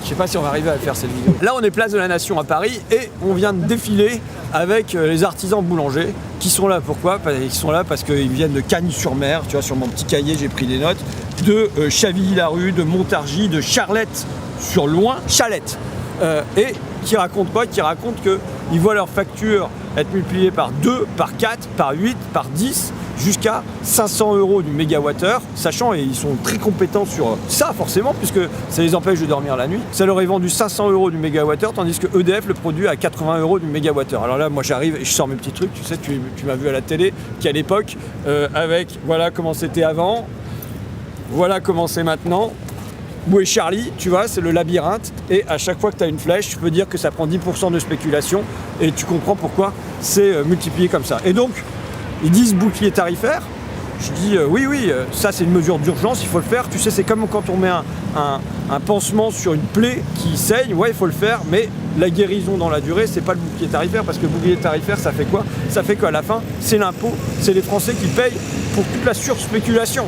Je sais pas si on va arriver à faire cette vidéo. Là, on est place de la Nation à Paris et on vient de défiler avec les artisans boulangers qui sont là. Pourquoi? Ils sont là parce qu'ils viennent de Cagnes-sur-Mer. Tu vois, sur mon petit cahier, j'ai pris des notes. De Chavilly-la-Rue, de Montargis, de Charlette-sur-Loing, Chalette. Et qui racontent quoi? Qui racontent qu'ils voient leur facture être multipliée par 2, par 4, par 8, par 10, jusqu'à 500 € du mégawattheure, sachant, et ils sont très compétents sur ça forcément, puisque ça les empêche de dormir la nuit. Ça leur est vendu 500 € du mégawattheure, tandis que EDF le produit à 80 € du mégawattheure. Alors là, moi j'arrive et je sors mes petits trucs, tu sais, tu m'as vu à la télé, qu'à l'époque, avec voilà comment c'était avant, voilà comment c'est maintenant. Où est Charlie, tu vois, c'est le labyrinthe, et à chaque fois que tu as une flèche, tu peux dire que ça prend 10% de spéculation, et tu comprends pourquoi c'est multiplié comme ça. Et donc, ils disent bouclier tarifaire, je dis oui, ça c'est une mesure d'urgence, il faut le faire, tu sais, c'est comme quand on met un pansement sur une plaie qui saigne, ouais, il faut le faire, mais la guérison dans la durée, c'est pas le bouclier tarifaire, parce que le bouclier tarifaire, ça fait quoi? Ça fait qu'à la fin, c'est l'impôt, c'est les Français qui payent pour toute la surspéculation.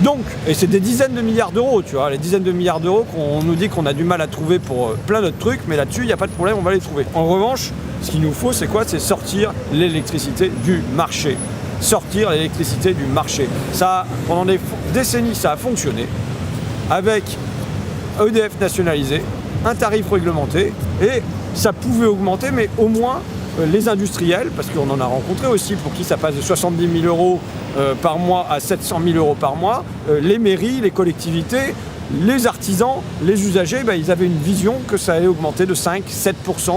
Donc, et c'est des dizaines de milliards d'euros, tu vois, les dizaines de milliards d'euros qu'on nous dit qu'on a du mal à trouver pour plein d'autres trucs, mais là-dessus, il n'y a pas de problème, on va les trouver. En revanche, ce qu'il nous faut, c'est quoi? C'est sortir l'électricité du marché. Sortir l'électricité du marché. Ça, pendant des décennies, ça a fonctionné, avec EDF nationalisé, un tarif réglementé, et ça pouvait augmenter, mais au moins les industriels, parce qu'on en a rencontré aussi pour qui ça passe de 70 000 € par mois à 700 000 € par mois, les mairies, les collectivités, les artisans, les usagers, ils avaient une vision que ça allait augmenter de 5, 7%,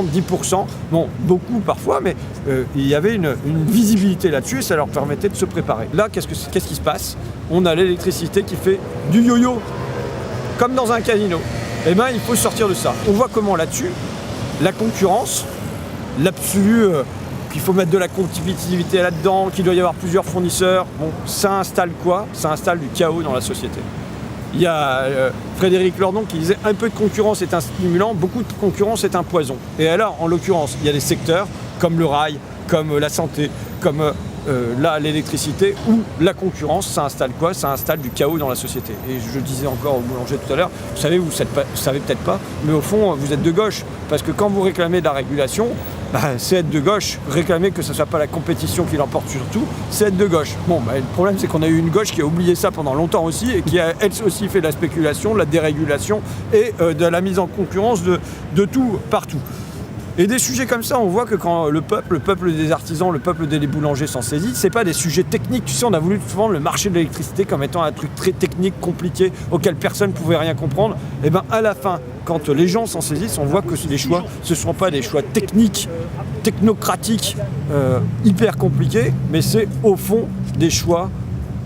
10%, bon, beaucoup parfois, mais il y avait une visibilité là-dessus et ça leur permettait de se préparer. Là, qu'est-ce qui se passe? On a l'électricité qui fait du yo-yo, comme dans un casino. Eh bien, il faut sortir de ça. On voit comment là-dessus, la concurrence, l'absolu, qu'il faut mettre de la compétitivité là-dedans, qu'il doit y avoir plusieurs fournisseurs. Bon, ça installe quoi? Ça installe du chaos dans la société. Il y a Frédéric Lordon qui disait un peu de concurrence est un stimulant, beaucoup de concurrence est un poison. Et alors, en l'occurrence, il y a des secteurs comme le rail, comme la santé, comme là, l'électricité, où la concurrence, ça installe quoi? Ça installe du chaos dans la société. Et je disais encore au boulanger tout à l'heure, vous savez, vous savez peut-être pas, mais au fond, vous êtes de gauche. Parce que quand vous réclamez de la régulation, c'est être de gauche. Réclamer que ce ne soit pas la compétition qui l'emporte sur tout, c'est être de gauche. Bon, le problème, c'est qu'on a eu une gauche qui a oublié ça pendant longtemps aussi, et qui a elle aussi fait de la spéculation, de la dérégulation, et de la mise en concurrence de tout, partout. Et des sujets comme ça, on voit que quand le peuple des artisans, le peuple des boulangers s'en saisit, c'est pas des sujets techniques. Tu sais, on a voulu vendre le marché de l'électricité comme étant un truc très technique, compliqué, auquel personne ne pouvait rien comprendre. Et bien à la fin, quand les gens s'en saisissent, on voit que les choix, ce ne sont pas des choix techniques, technocratiques, hyper compliqués, mais c'est au fond des choix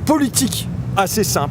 politiques assez simples.